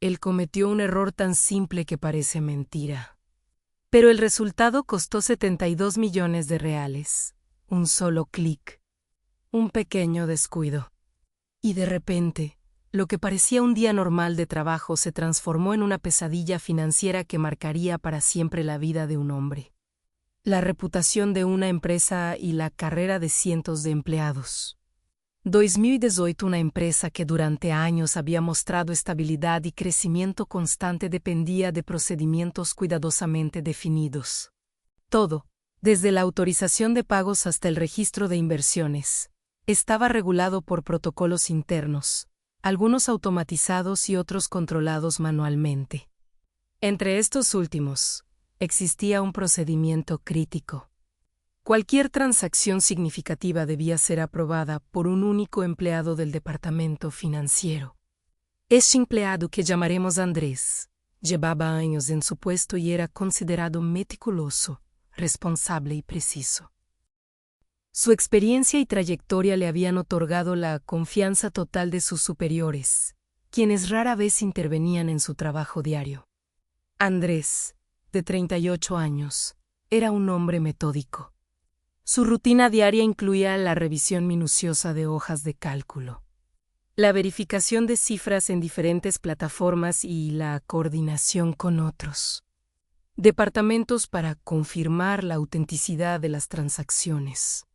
Él cometió un error tan simple que parece mentira. Pero el resultado costó 72 millones de reales. Un solo clic. Un pequeño descuido. Y de repente, lo que parecía un día normal de trabajo se transformó en una pesadilla financiera que marcaría para siempre la vida de un hombre, la reputación de una empresa y la carrera de cientos de empleados. 2018, una empresa que durante años había mostrado estabilidad y crecimiento constante, dependía de procedimientos cuidadosamente definidos. Todo, desde la autorización de pagos hasta el registro de inversiones, estaba regulado por protocolos internos, algunos automatizados y otros controlados manualmente. Entre estos últimos, existía un procedimiento crítico. Cualquier transacción significativa debía ser aprobada por un único empleado del departamento financiero. Este empleado, que llamaremos Andrés, llevaba años en su puesto y era considerado meticuloso, responsable y preciso. Su experiencia y trayectoria le habían otorgado la confianza total de sus superiores, quienes rara vez intervenían en su trabajo diario. Andrés, de 38 años, era un hombre metódico. Su rutina diaria incluía la revisión minuciosa de hojas de cálculo, la verificación de cifras en diferentes plataformas y la coordinación con otros departamentos para confirmar la autenticidad de las transacciones.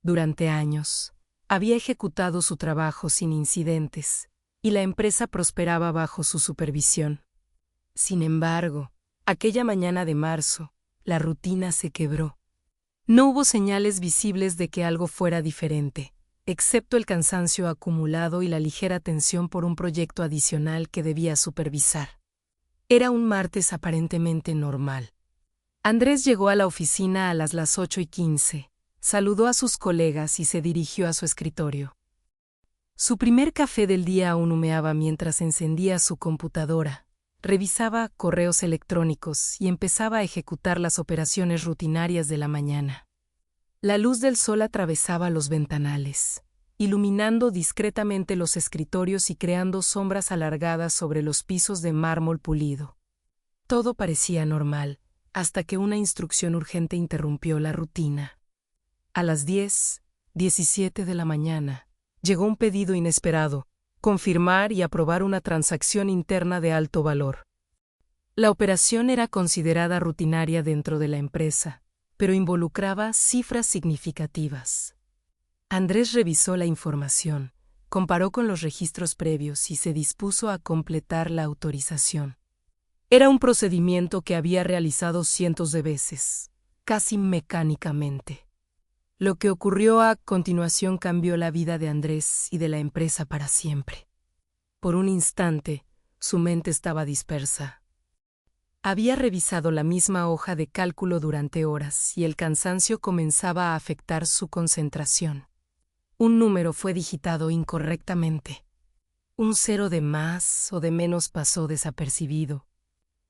Durante años, había ejecutado su trabajo sin incidentes, y la empresa prosperaba bajo su supervisión. Sin embargo, aquella mañana de marzo, la rutina se quebró. No hubo señales visibles de que algo fuera diferente, excepto el cansancio acumulado y la ligera tensión por un proyecto adicional que debía supervisar. Era un martes aparentemente normal. Andrés llegó a la oficina a las 8:15, saludó a sus colegas y se dirigió a su escritorio. Su primer café del día aún humeaba mientras encendía su computadora, revisaba correos electrónicos y empezaba a ejecutar las operaciones rutinarias de la mañana. La luz del sol atravesaba los ventanales, iluminando discretamente los escritorios y creando sombras alargadas sobre los pisos de mármol pulido. Todo parecía normal, hasta que una instrucción urgente interrumpió la rutina. A las 10:17 de la mañana, llegó un pedido inesperado: confirmar y aprobar una transacción interna de alto valor. La operación era considerada rutinaria dentro de la empresa, pero involucraba cifras significativas. Andrés revisó la información, comparó con los registros previos y se dispuso a completar la autorización. Era un procedimiento que había realizado cientos de veces, casi mecánicamente. Lo que ocurrió a continuación cambió la vida de Andrés y de la empresa para siempre. Por un instante, su mente estaba dispersa. Había revisado la misma hoja de cálculo durante horas y el cansancio comenzaba a afectar su concentración. Un número fue digitado incorrectamente. Un cero de más o de menos pasó desapercibido.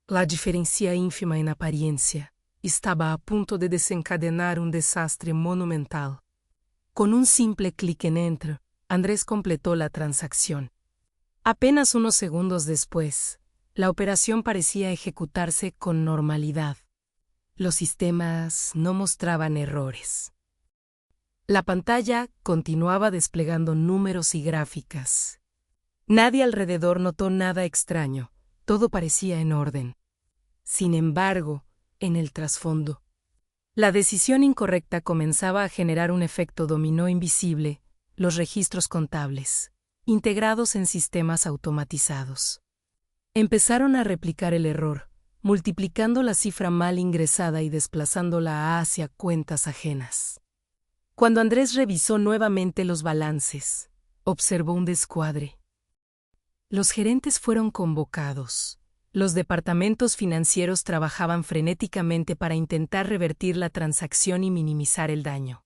La diferencia ínfima en apariencia estaba a punto de desencadenar un desastre monumental. Con un simple clic en Enter, Andrés completó la transacción. Apenas unos segundos después, la operación parecía ejecutarse con normalidad. Los sistemas no mostraban errores. La pantalla continuaba desplegando números y gráficas. Nadie alrededor notó nada extraño, todo parecía en orden. Sin embargo, en el trasfondo, la decisión incorrecta comenzaba a generar un efecto dominó invisible: los registros contables, integrados en sistemas automatizados, empezaron a replicar el error, multiplicando la cifra mal ingresada y desplazándola hacia cuentas ajenas. Cuando Andrés revisó nuevamente los balances, observó un descuadre. Los gerentes fueron convocados. Los departamentos financieros trabajaban frenéticamente para intentar revertir la transacción y minimizar el daño.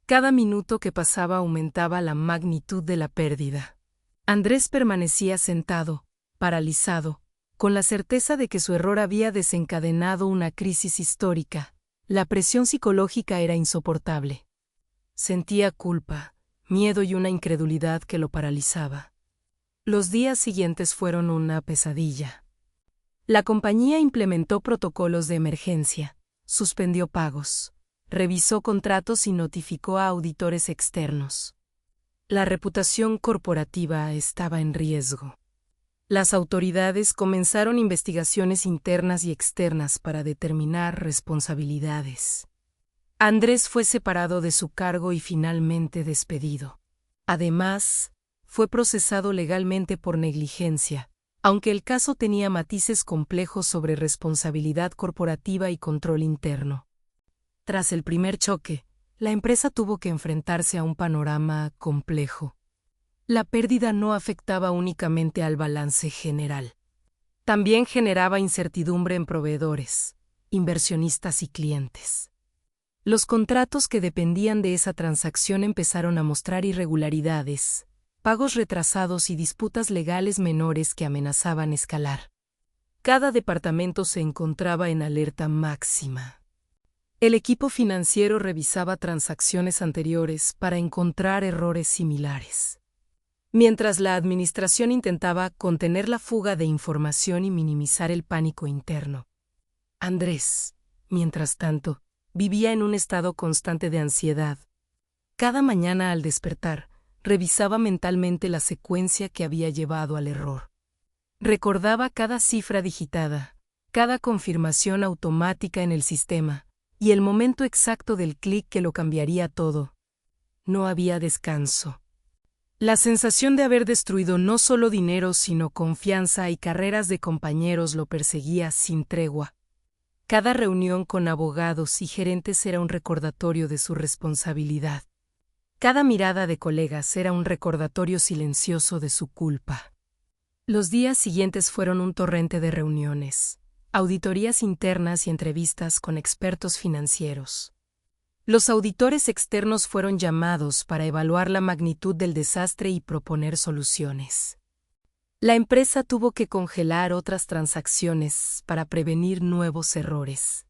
Cada minuto que pasaba aumentaba la magnitud de la pérdida. Andrés permanecía sentado, paralizado, con la certeza de que su error había desencadenado una crisis histórica. La presión psicológica era insoportable. Sentía culpa, miedo y una incredulidad que lo paralizaba. Los días siguientes fueron una pesadilla. La compañía implementó protocolos de emergencia, suspendió pagos, revisó contratos y notificó a auditores externos. La reputación corporativa estaba en riesgo. Las autoridades comenzaron investigaciones internas y externas para determinar responsabilidades. Andrés fue separado de su cargo y finalmente despedido. Además, fue procesado legalmente por negligencia, aunque el caso tenía matices complejos sobre responsabilidad corporativa y control interno. Tras el primer choque, la empresa tuvo que enfrentarse a un panorama complejo. La pérdida no afectaba únicamente al balance general. También generaba incertidumbre en proveedores, inversionistas y clientes. Los contratos que dependían de esa transacción empezaron a mostrar irregularidades, pagos retrasados y disputas legales menores que amenazaban escalar. Cada departamento se encontraba en alerta máxima. El equipo financiero revisaba transacciones anteriores para encontrar errores similares, mientras la administración intentaba contener la fuga de información y minimizar el pánico interno. Andrés, mientras tanto, vivía en un estado constante de ansiedad. Cada mañana al despertar, revisaba mentalmente la secuencia que había llevado al error. Recordaba cada cifra digitada, cada confirmación automática en el sistema, y el momento exacto del clic que lo cambiaría todo. No había descanso. La sensación de haber destruido no solo dinero sino confianza y carreras de compañeros lo perseguía sin tregua. Cada reunión con abogados y gerentes era un recordatorio de su responsabilidad. Cada mirada de colegas era un recordatorio silencioso de su culpa. Los días siguientes fueron un torrente de reuniones, auditorías internas y entrevistas con expertos financieros. Los auditores externos fueron llamados para evaluar la magnitud del desastre y proponer soluciones. La empresa tuvo que congelar otras transacciones para prevenir nuevos errores,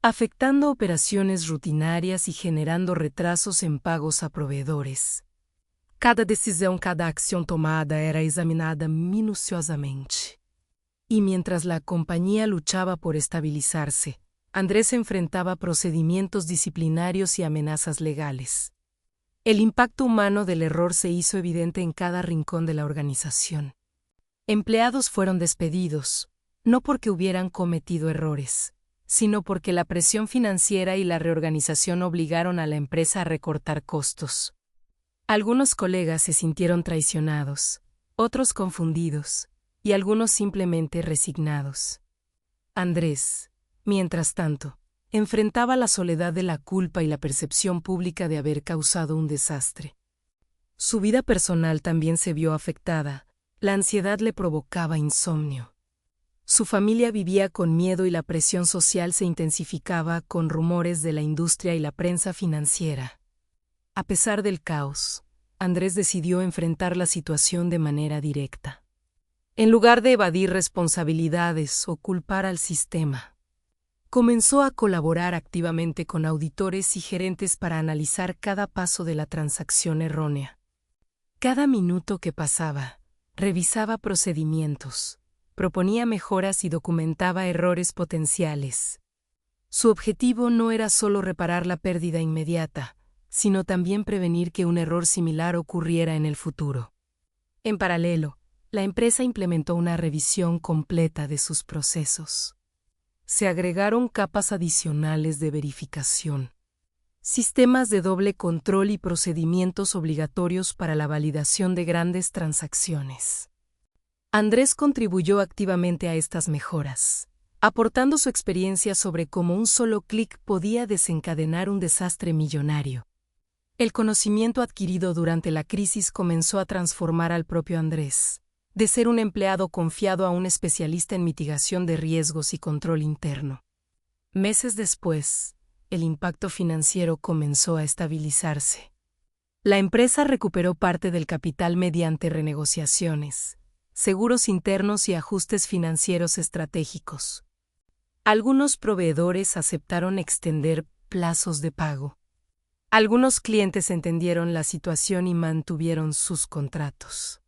afectando operaciones rutinarias y generando retrasos en pagos a proveedores. Cada decisão, cada acción tomada era examinada minuciosamente. Y mientras la compañía luchaba por estabilizarse, Andrés enfrentaba procedimientos disciplinarios y amenazas legales. El impacto humano del error se hizo evidente en cada rincón de la organización. Empleados fueron despedidos, no porque hubieran cometido errores, sino porque la presión financiera y la reorganización obligaron a la empresa a recortar costos. Algunos colegas se sintieron traicionados, otros confundidos, y algunos simplemente resignados. Andrés, mientras tanto, enfrentaba la soledad de la culpa y la percepción pública de haber causado un desastre. Su vida personal también se vio afectada. La ansiedad le provocaba insomnio. Su familia vivía con miedo y la presión social se intensificaba con rumores de la industria y la prensa financiera. A pesar del caos, Andrés decidió enfrentar la situación de manera directa. En lugar de evadir responsabilidades o culpar al sistema, comenzó a colaborar activamente con auditores y gerentes para analizar cada paso de la transacción errónea. Cada minuto que pasaba, revisaba procedimientos, proponía mejoras y documentaba errores potenciales. Su objetivo no era solo reparar la pérdida inmediata, sino también prevenir que un error similar ocurriera en el futuro. En paralelo, la empresa implementó una revisión completa de sus procesos. Se agregaron capas adicionales de verificación, sistemas de doble control y procedimientos obligatorios para la validación de grandes transacciones. Andrés contribuyó activamente a estas mejoras, aportando su experiencia sobre cómo un solo clic podía desencadenar un desastre millonario. El conocimiento adquirido durante la crisis comenzó a transformar al propio Andrés, de ser un empleado confiado a un especialista en mitigación de riesgos y control interno. Meses después, el impacto financiero comenzó a estabilizarse. La empresa recuperó parte del capital mediante renegociaciones, seguros internos y ajustes financieros estratégicos. Algunos proveedores aceptaron extender plazos de pago. Algunos clientes entendieron la situación y mantuvieron sus contratos.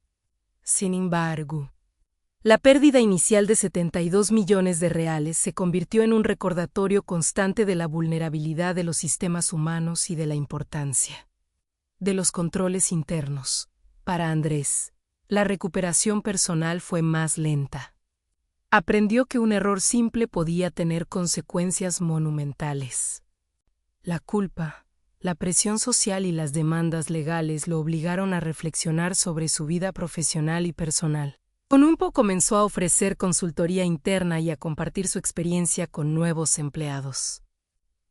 Sin embargo, la pérdida inicial de 72 millones de reales se convirtió en un recordatorio constante de la vulnerabilidad de los sistemas humanos y de la importancia de los controles internos. Para Andrés, la recuperación personal fue más lenta. Aprendió que un error simple podía tener consecuencias monumentales. La culpa, la presión social y las demandas legales lo obligaron a reflexionar sobre su vida profesional y personal. Con un poco comenzó a ofrecer consultoría interna y a compartir su experiencia con nuevos empleados,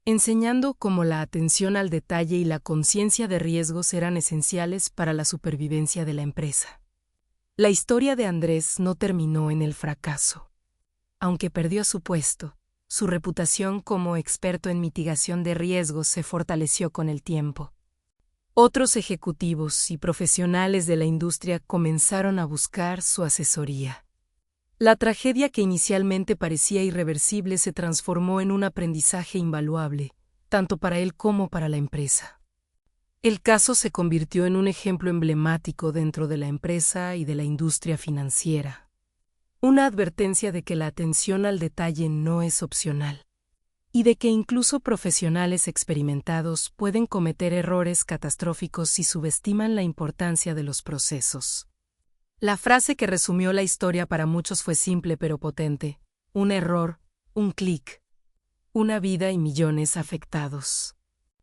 enseñando cómo la atención al detalle y la conciencia de riesgos eran esenciales para la supervivencia de la empresa. La historia de Andrés no terminó en el fracaso. Aunque perdió su puesto, su reputación como experto en mitigación de riesgos se fortaleció con el tiempo. Otros ejecutivos y profesionales de la industria comenzaron a buscar su asesoría. La tragedia que inicialmente parecía irreversible se transformó en un aprendizaje invaluable, tanto para él como para la empresa. El caso se convirtió en un ejemplo emblemático dentro de la empresa y de la industria financiera. Una advertencia de que la atención al detalle no es opcional, y de que incluso profesionales experimentados pueden cometer errores catastróficos si subestiman la importancia de los procesos. La frase que resumió la historia para muchos fue simple pero potente: un error, un clic, una vida y millones afectados.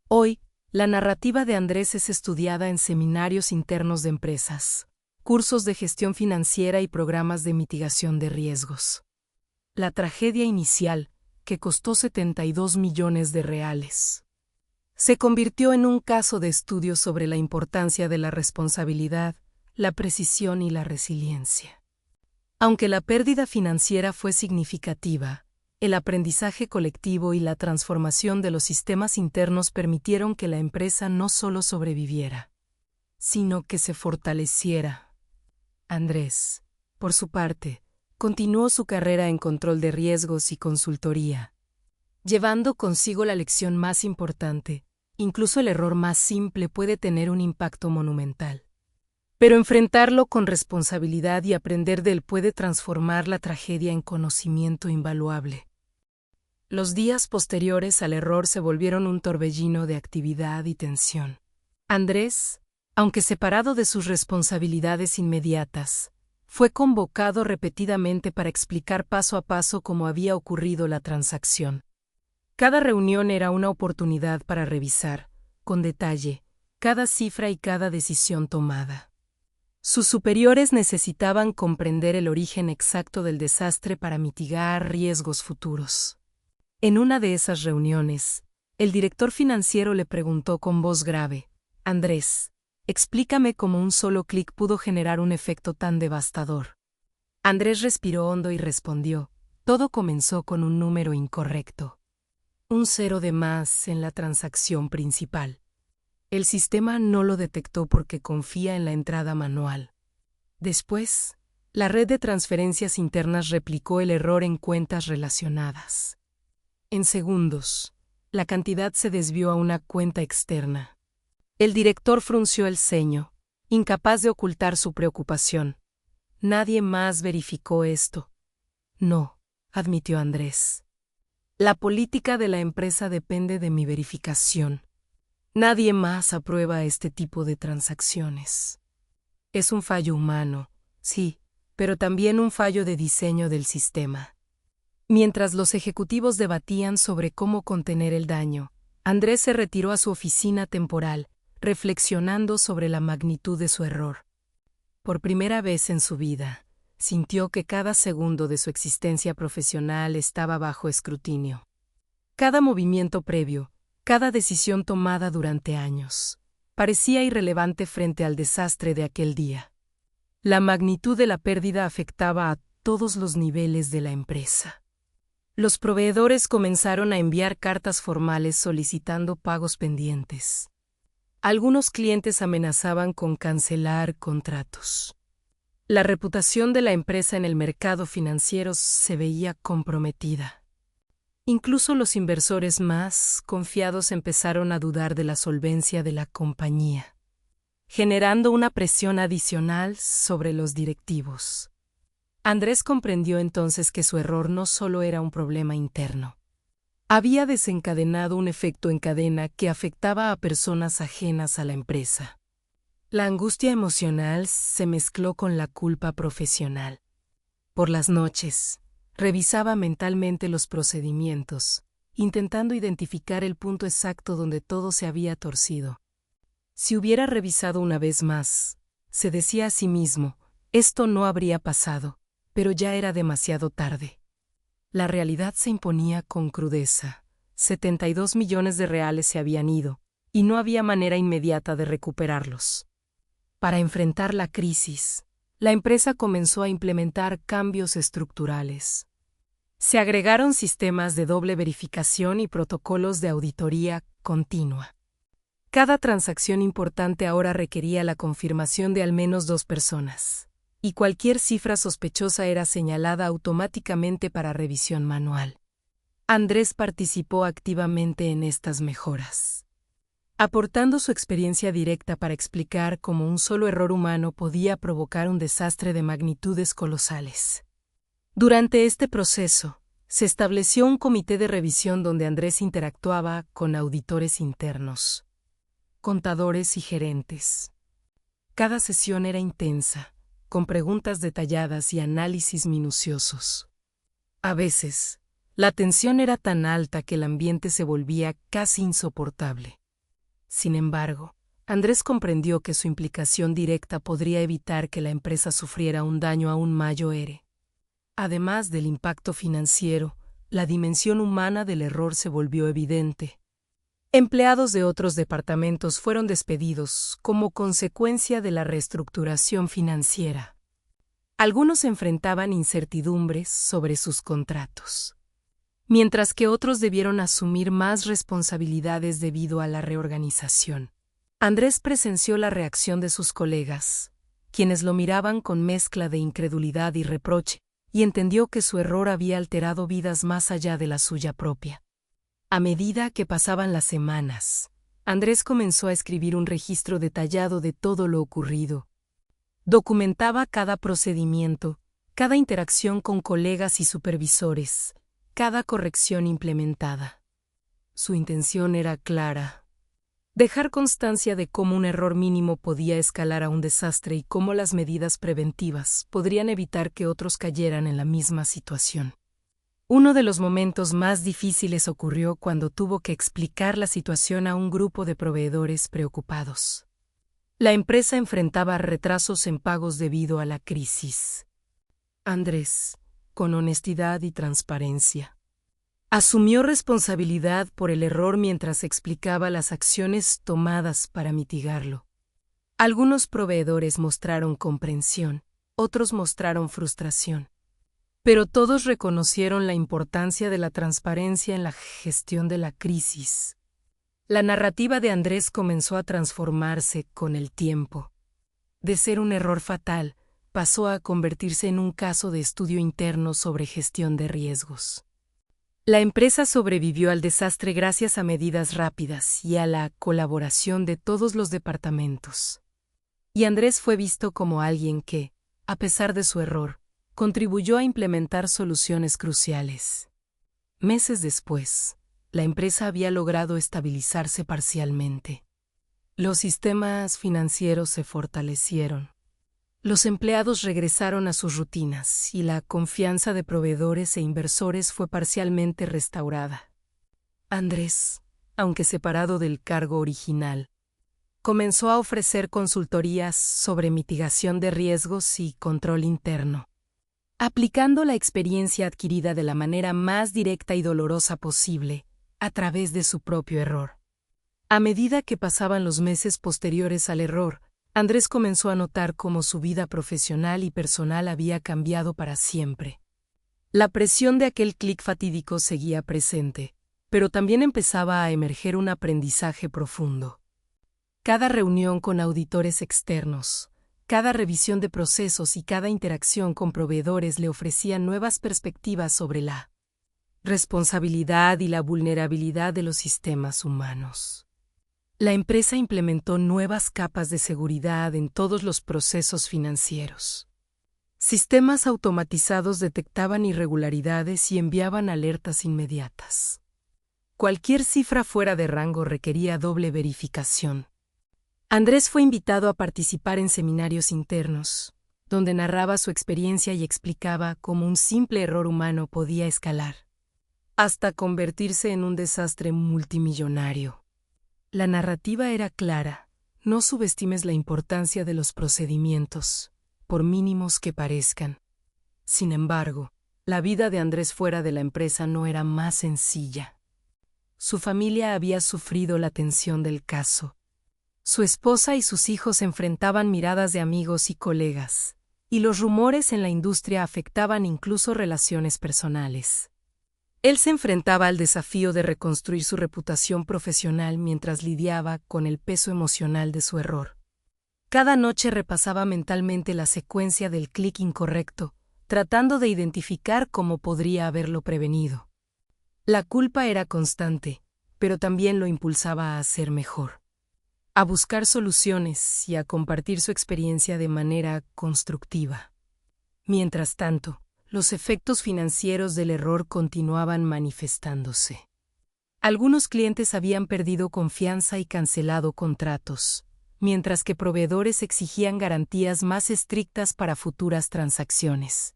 Hoy, la narrativa de Andrés es estudiada en seminarios internos de empresas, cursos de gestión financiera y programas de mitigación de riesgos. La tragedia inicial, que costó 72 millones de reales, se convirtió en un caso de estudio sobre la importancia de la responsabilidad, la precisión y la resiliencia. Aunque la pérdida financiera fue significativa, el aprendizaje colectivo y la transformación de los sistemas internos permitieron que la empresa no solo sobreviviera, sino que se fortaleciera. Andrés, por su parte, continuó su carrera en control de riesgos y consultoría, llevando consigo la lección más importante: incluso el error más simple puede tener un impacto monumental. Pero enfrentarlo con responsabilidad y aprender de él puede transformar la tragedia en conocimiento invaluable. Los días posteriores al error se volvieron un torbellino de actividad y tensión. Andrés, aunque separado de sus responsabilidades inmediatas, fue convocado repetidamente para explicar paso a paso cómo había ocurrido la transacción. Cada reunión era una oportunidad para revisar, con detalle, cada cifra y cada decisión tomada. Sus superiores necesitaban comprender el origen exacto del desastre para mitigar riesgos futuros. En una de esas reuniones, el director financiero le preguntó con voz grave: «Andrés, explícame cómo un solo clic pudo generar un efecto tan devastador». Andrés respiró hondo y respondió: «Todo comenzó con un número incorrecto. Un cero de más en la transacción principal. El sistema no lo detectó porque confía en la entrada manual. Después, la red de transferencias internas replicó el error en cuentas relacionadas. En segundos, la cantidad se desvió a una cuenta externa». El director frunció el ceño, incapaz de ocultar su preocupación. «Nadie más verificó esto». «No», admitió Andrés. «La política de la empresa depende de mi verificación. Nadie más aprueba este tipo de transacciones. Es un fallo humano, sí, pero también un fallo de diseño del sistema». Mientras los ejecutivos debatían sobre cómo contener el daño, Andrés se retiró a su oficina temporal, reflexionando sobre la magnitud de su error. Por primera vez en su vida, sintió que cada segundo de su existencia profesional estaba bajo escrutinio. Cada movimiento previo, cada decisión tomada durante años, parecía irrelevante frente al desastre de aquel día. La magnitud de la pérdida afectaba a todos los niveles de la empresa. Los proveedores comenzaron a enviar cartas formales solicitando pagos pendientes. Algunos clientes amenazaban con cancelar contratos. La reputación de la empresa en el mercado financiero se veía comprometida. Incluso los inversores más confiados empezaron a dudar de la solvencia de la compañía. generando una presión adicional sobre los directivos. Andrés comprendió entonces que su error no solo era un problema interno. Había desencadenado un efecto en cadena que afectaba a personas ajenas a la empresa. La angustia emocional se mezcló con la culpa profesional. Por las noches, revisaba mentalmente los procedimientos, intentando identificar el punto exacto donde todo se había torcido. Si hubiera revisado una vez más, se decía a sí mismo, esto no habría pasado, pero ya era demasiado tarde. La realidad se imponía con crudeza. 72 millones de reales se habían ido, y no había manera inmediata de recuperarlos. Para enfrentar la crisis, la empresa comenzó a implementar cambios estructurales. Se agregaron sistemas de doble verificación y protocolos de auditoría continua. Cada transacción importante ahora requería la confirmación de al menos 2 personas, y cualquier cifra sospechosa era señalada automáticamente para revisión manual. Andrés participó activamente en estas mejoras, aportando su experiencia directa para explicar cómo un solo error humano podía provocar un desastre de magnitudes colosales. Durante este proceso, se estableció un comité de revisión donde Andrés interactuaba con auditores internos, contadores y gerentes. Cada sesión era intensa, con preguntas detalladas y análisis minuciosos. A veces, la tensión era tan alta que el ambiente se volvía casi insoportable. Sin embargo, Andrés comprendió que su implicación directa podría evitar que la empresa sufriera un daño aún mayor. Además del impacto financiero, la dimensión humana del error se volvió evidente. Empleados de otros departamentos fueron despedidos como consecuencia de la reestructuración financiera. Algunos enfrentaban incertidumbres sobre sus contratos, mientras que otros debieron asumir más responsabilidades debido a la reorganización. Andrés presenció la reacción de sus colegas, quienes lo miraban con mezcla de incredulidad y reproche, y entendió que su error había alterado vidas más allá de la suya propia. A medida que pasaban las semanas, Andrés comenzó a escribir un registro detallado de todo lo ocurrido. Documentaba cada procedimiento, cada interacción con colegas y supervisores, cada corrección implementada. Su intención era clara: dejar constancia de cómo un error mínimo podía escalar a un desastre y cómo las medidas preventivas podrían evitar que otros cayeran en la misma situación. Uno de los momentos más difíciles ocurrió cuando tuvo que explicar la situación a un grupo de proveedores preocupados. La empresa enfrentaba retrasos en pagos debido a la crisis. Andrés, con honestidad y transparencia, asumió responsabilidad por el error mientras explicaba las acciones tomadas para mitigarlo. Algunos proveedores mostraron comprensión, otros mostraron frustración, pero todos reconocieron la importancia de la transparencia en la gestión de la crisis. La narrativa de Andrés comenzó a transformarse con el tiempo. De ser un error fatal, pasó a convertirse en un caso de estudio interno sobre gestión de riesgos. La empresa sobrevivió al desastre gracias a medidas rápidas y a la colaboración de todos los departamentos. Y Andrés fue visto como alguien que, a pesar de su error, contribuyó a implementar soluciones cruciales. Meses después, la empresa había logrado estabilizarse parcialmente. Los sistemas financieros se fortalecieron. Los empleados regresaron a sus rutinas y la confianza de proveedores e inversores fue parcialmente restaurada. Andrés, aunque separado del cargo original, comenzó a ofrecer consultorías sobre mitigación de riesgos y control interno, aplicando la experiencia adquirida de la manera más directa y dolorosa posible a través de su propio error. A medida que pasaban los meses posteriores al error, Andrés comenzó a notar cómo su vida profesional y personal había cambiado para siempre. La presión de aquel clic fatídico seguía presente, pero también empezaba a emerger un aprendizaje profundo. Cada reunión con auditores externos, cada revisión de procesos y cada interacción con proveedores le ofrecían nuevas perspectivas sobre la responsabilidad y la vulnerabilidad de los sistemas humanos. La empresa implementó nuevas capas de seguridad en todos los procesos financieros. Sistemas automatizados detectaban irregularidades y enviaban alertas inmediatas. Cualquier cifra fuera de rango requería doble verificación. Andrés fue invitado a participar en seminarios internos, donde narraba su experiencia y explicaba cómo un simple error humano podía escalar, hasta convertirse en un desastre multimillonario. La narrativa era clara: no subestimes la importancia de los procedimientos, por mínimos que parezcan. Sin embargo, la vida de Andrés fuera de la empresa no era más sencilla. Su familia había sufrido la tensión del caso. Su esposa y sus hijos enfrentaban miradas de amigos y colegas, y los rumores en la industria afectaban incluso relaciones personales. Él se enfrentaba al desafío de reconstruir su reputación profesional mientras lidiaba con el peso emocional de su error. Cada noche repasaba mentalmente la secuencia del clic incorrecto, tratando de identificar cómo podría haberlo prevenido. La culpa era constante, pero también lo impulsaba a hacer mejor, a buscar soluciones y a compartir su experiencia de manera constructiva. Mientras tanto, los efectos financieros del error continuaban manifestándose. Algunos clientes habían perdido confianza y cancelado contratos, mientras que proveedores exigían garantías más estrictas para futuras transacciones.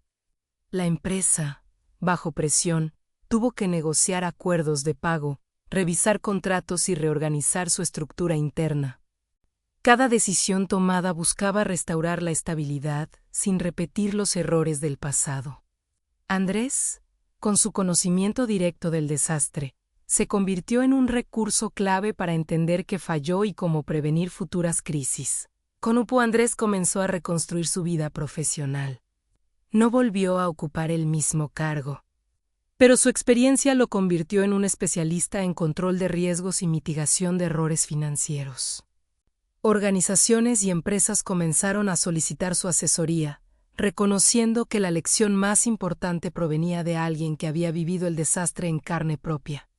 La empresa, bajo presión, tuvo que negociar acuerdos de pago, revisar contratos y reorganizar su estructura interna. Cada decisión tomada buscaba restaurar la estabilidad sin repetir los errores del pasado. Andrés, con su conocimiento directo del desastre, se convirtió en un recurso clave para entender qué falló y cómo prevenir futuras crisis. Con UPO, Andrés comenzó a reconstruir su vida profesional. No volvió a ocupar el mismo cargo, pero su experiencia lo convirtió en un especialista en control de riesgos y mitigación de errores financieros. Organizaciones y empresas comenzaron a solicitar su asesoría, reconociendo que la lección más importante provenía de alguien que había vivido el desastre en carne propia.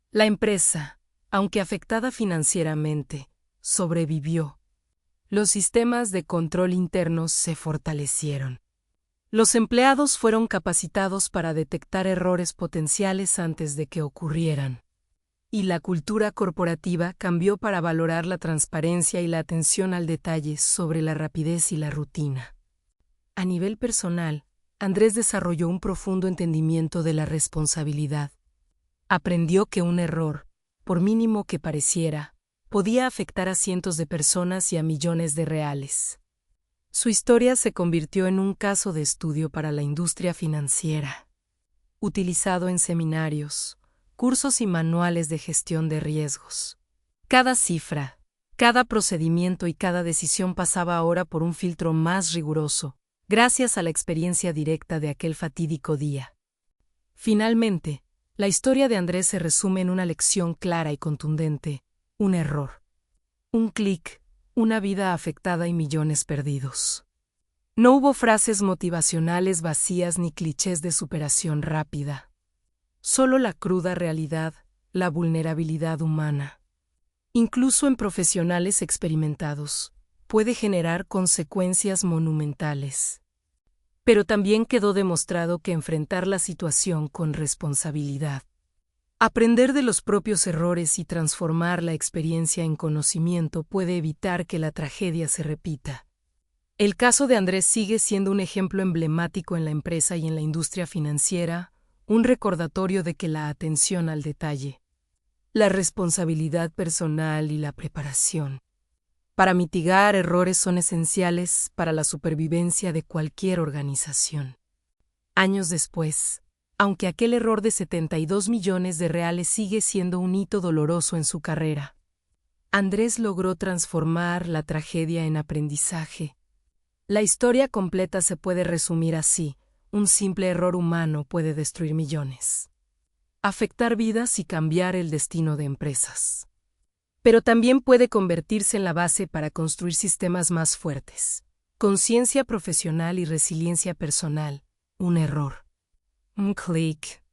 La empresa, aunque afectada financieramente, sobrevivió. Los sistemas de control internos se fortalecieron. Los empleados fueron capacitados para detectar errores potenciales antes de que ocurrieran. Y la cultura corporativa cambió para valorar la transparencia y la atención al detalle sobre la rapidez y la rutina. A nivel personal, Andrés desarrolló un profundo entendimiento de la responsabilidad. Aprendió que un error, por mínimo que pareciera, podía afectar a cientos de personas y a millones de reales. Su historia se convirtió en un caso de estudio para la industria financiera, utilizado en seminarios, cursos y manuales de gestión de riesgos. Cada cifra, cada procedimiento y cada decisión pasaba ahora por un filtro más riguroso, gracias a la experiencia directa de aquel fatídico día. Finalmente, la historia de Andrés se resume en una lección clara y contundente: un error, un clic, una vida afectada y millones perdidos. No hubo frases motivacionales vacías ni clichés de superación rápida. Solo la cruda realidad, la vulnerabilidad humana. Incluso en profesionales experimentados, puede generar consecuencias monumentales. Pero también quedó demostrado que enfrentar la situación con responsabilidad, aprender de los propios errores y transformar la experiencia en conocimiento puede evitar que la tragedia se repita. El caso de Andrés sigue siendo un ejemplo emblemático en la empresa y en la industria financiera, un recordatorio de que la atención al detalle, la responsabilidad personal y la preparación para mitigar errores son esenciales para la supervivencia de cualquier organización. Años después, aunque aquel error de 72 millones de reales sigue siendo un hito doloroso en su carrera, Andrés logró transformar la tragedia en aprendizaje. La historia completa se puede resumir así: un simple error humano puede destruir millones, afectar vidas y cambiar el destino de empresas. Pero también puede convertirse en la base para construir sistemas más fuertes. Conciencia profesional y resiliencia personal. Un error, un clic,